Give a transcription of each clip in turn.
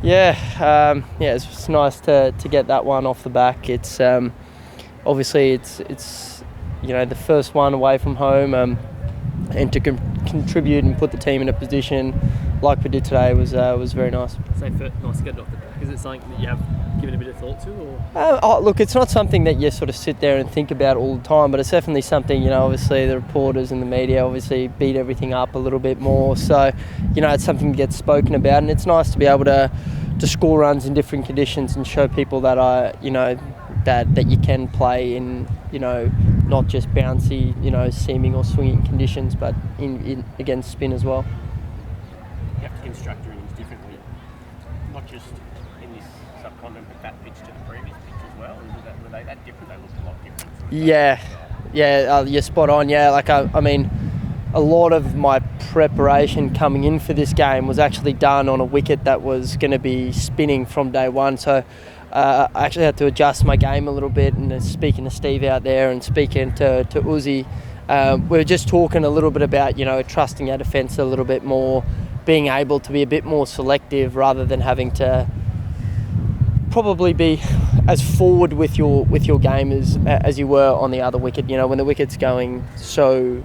It's nice to get that one off the back. It's obviously it's the first one away from home, and to contribute and put the team in a position like we did today was very nice. So nice to get it off the back. Is it something that you have given a bit of thought to? Or? Look, it's not something that you sort of sit there and think about all the time, but it's definitely something, obviously the reporters and the media obviously beat everything up a little bit more. So, it's something that gets spoken about, and it's nice to be able to score runs in different conditions and show people that that you can play in, not just bouncy, seaming or swinging conditions, but in against spin as well. You have to construct your innings differently, not just in this subcontinent, but that pitch to the previous pitch as well. Were they that different? They looked a lot different. You're spot on. I mean, a lot of my preparation coming in for this game was actually done on a wicket that was going to be spinning from day one. So I actually had to adjust my game a little bit, and speaking to Steve out there and speaking to Uzi, we were just talking a little bit about, trusting our defence a little bit more, being able to be a bit more selective rather than having to probably be as forward with your game as you were on the other wicket. When the wicket's going so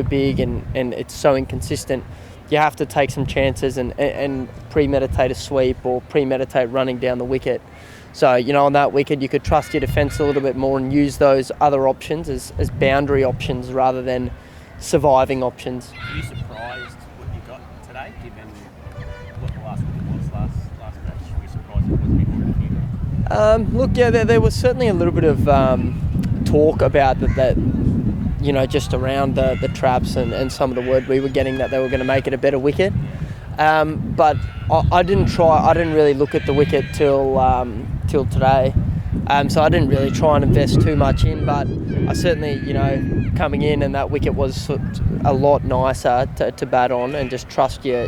big and it's so inconsistent, you have to take some chances and premeditate a sweep or premeditate running down the wicket. So, on that wicket, you could trust your defence a little bit more and use those other options as boundary options rather than surviving options. Are you surprised what you got today, given what the last wicket was last match? Were you surprised it wasn't a bit more than there was certainly a little bit of talk about that just around the traps and some of the word we were getting that they were going to make it a better wicket. But I didn't really look at the wicket till today. So I didn't really try and invest too much in, but I certainly, coming in and that wicket was a lot nicer to bat on and just trust your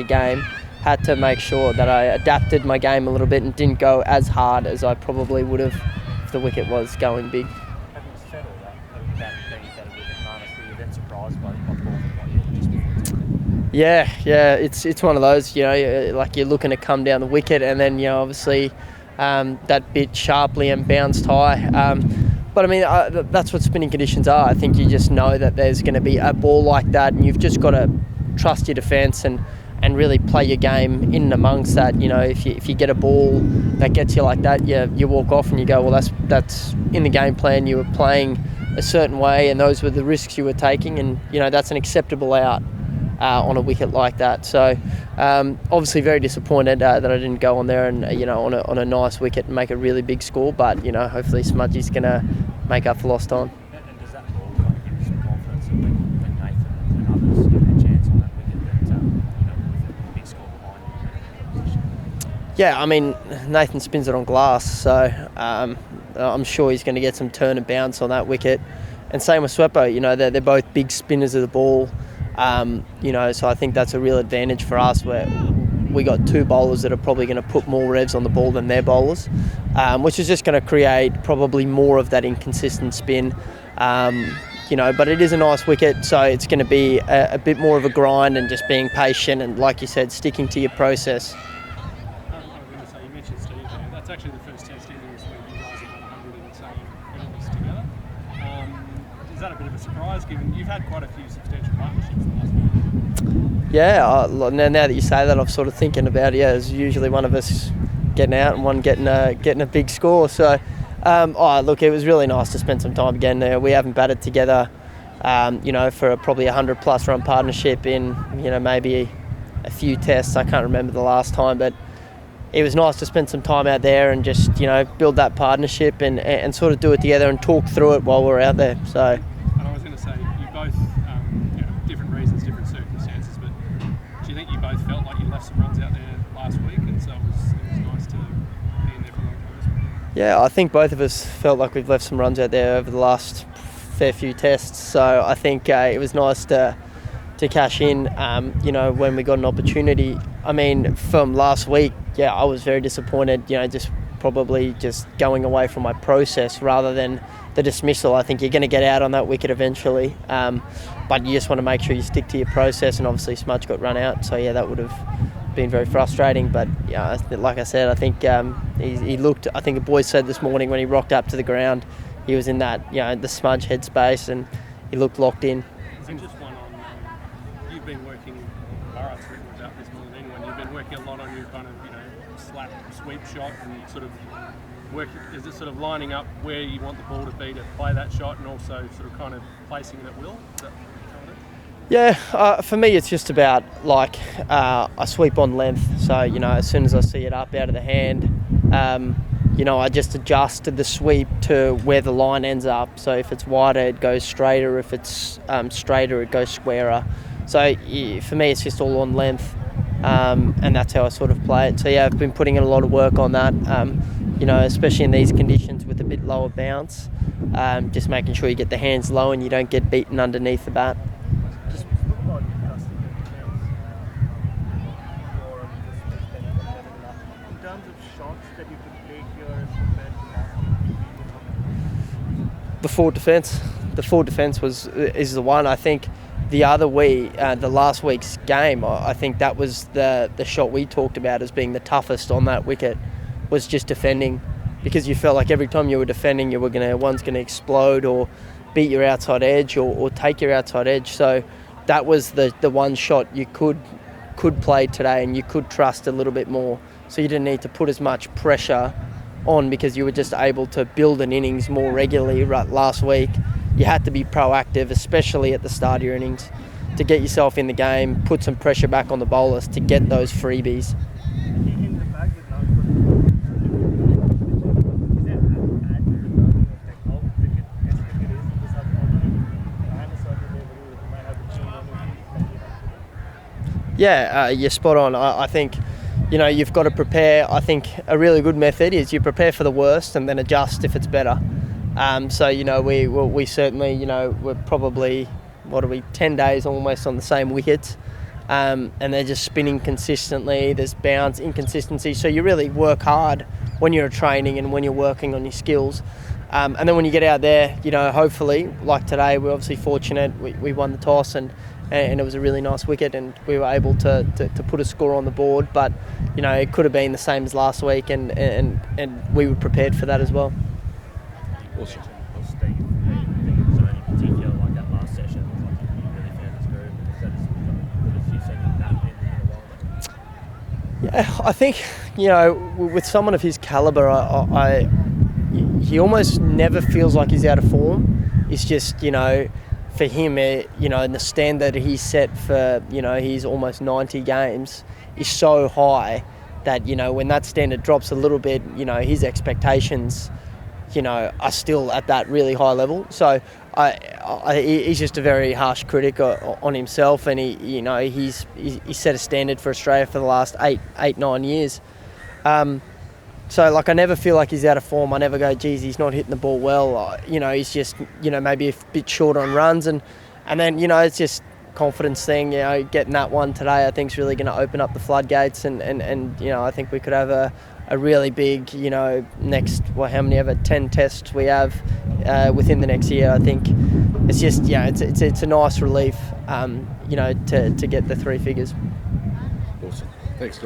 game. Had to make sure that I adapted my game a little bit and didn't go as hard as I probably would have if the wicket was going big. Having said all that, about being better with Marnus, were you then surprised by the ball that you just before? Yeah, it's one of those, like you're looking to come down the wicket and then, obviously that bit sharply and bounced high. But I mean, that's what spinning conditions are. I think you just know that there's going to be a ball like that, and you've just got to trust your defence and really play your game in and amongst that. If you get a ball that gets you like that, you walk off and you go, well, that's in the game plan. You were playing a certain way, and those were the risks you were taking, and that's an acceptable out on a wicket like that. So obviously very disappointed that I didn't go on there and on a nice wicket and make a really big score. But hopefully Smudgy's going to make up for lost time. And does that ball give you some confidence that when Nathan and others get a chance on that wicket that with a big score behind you? Yeah, I mean, Nathan spins it on glass, so I'm sure he's going to get some turn and bounce on that wicket. And same with Sweppo, they're both big spinners of the ball. So I think that's a real advantage for us, where we got two bowlers that are probably going to put more revs on the ball than their bowlers, which is just going to create probably more of that inconsistent spin. But it is a nice wicket, so it's going to be a bit more of a grind and just being patient and, like you said, sticking to your process. I was going to say, you mentioned Steve there. That's actually the first test innings where you guys have had 100 in the same innings together. Is that a bit of a surprise, given you've had quite a few substantial partnerships in the last week? Yeah, now that you say that, I'm sort of thinking about it. Yeah, there's usually one of us getting out and one getting a big score. So, look, it was really nice to spend some time again there. We haven't batted together, for probably a 100+ run partnership in, maybe a few tests. I can't remember the last time, but it was nice to spend some time out there and just, build that partnership and sort of do it together and talk through it while we're out there. So. And I was going to say, you both, different reasons, different circumstances, but do you think you both felt like you left some runs out there last week, and so it was nice to be in there for a long time as well? Yeah, I think both of us felt like we've left some runs out there over the last fair few tests, so I think it was nice to cash in, when we got an opportunity. I mean, from last week, I was very disappointed, just probably just going away from my process rather than the dismissal. I think you're going to get out on that wicket eventually, but you just want to make sure you stick to your process, and obviously Smudge got run out, so that would have been very frustrating. But yeah, like I said, I think he looked. I think the boys said this morning when he rocked up to the ground, he was in that the smudge headspace, and he looked locked in. So just one on, you've been working, Barrett's written about this more than anyone, you've been working a lot on your kind of, slap sweep shot and sort of is it sort of lining up where you want the ball to be to play that shot and also sort of kind of placing it at will? Is that kind of it? Yeah, for me it's just about I sweep on length, so as soon as I see it up out of the hand, I just adjust the sweep to where the line ends up. So if it's wider, it goes straighter. If it's straighter, it goes squarer. So for me, it's just all on length, and that's how I sort of play it. So yeah, I've been putting in a lot of work on that, especially in these conditions with a bit lower bounce, just making sure you get the hands low and you don't get beaten underneath the bat. The forward defence is the one. I think the other week, the last week's game, I think that was the shot we talked about as being the toughest on that wicket, was just defending, because you felt like every time you were defending, you were one's gonna explode or beat your outside edge or take your outside edge. So that was the one shot you could play today, and you could trust a little bit more. So you didn't need to put as much pressure on, because you were just able to build an innings more regularly. Last week, you had to be proactive, especially at the start of your innings, to get yourself in the game, put some pressure back on the bowlers to get those freebies. Yeah, you're spot on. I think you've got to prepare. I think a really good method is you prepare for the worst and then adjust if it's better. So we certainly we're probably 10 days almost on the same wickets, and they're just spinning consistently. There's bounce inconsistency, so you really work hard when you're training and when you're working on your skills. And then when you get out there, hopefully, like today, we're obviously fortunate. We won the toss and it was a really nice wicket, and we were able to put a score on the board. But it could have been the same as last week, and we were prepared for that as well. Awesome. Yeah, I think with someone of his calibre, he almost never feels like he's out of form. It's just for him, and the standard he's set for his almost 90 games is so high that when that standard drops a little bit, his expectations are still at that really high level. So he's just a very harsh critic on himself, and he's set a standard for Australia for the last 9 years. So I never feel like he's out of form. I never go, geez, he's not hitting the ball well. He's just maybe a bit short on runs, and then it's just confidence thing. Getting that one today, I think, is really going to open up the floodgates, and I think we could have a really big next how many ever 10 tests we have within the next year. I think it's just it's a nice relief to get the 3 figures. Awesome. Thanks, guys.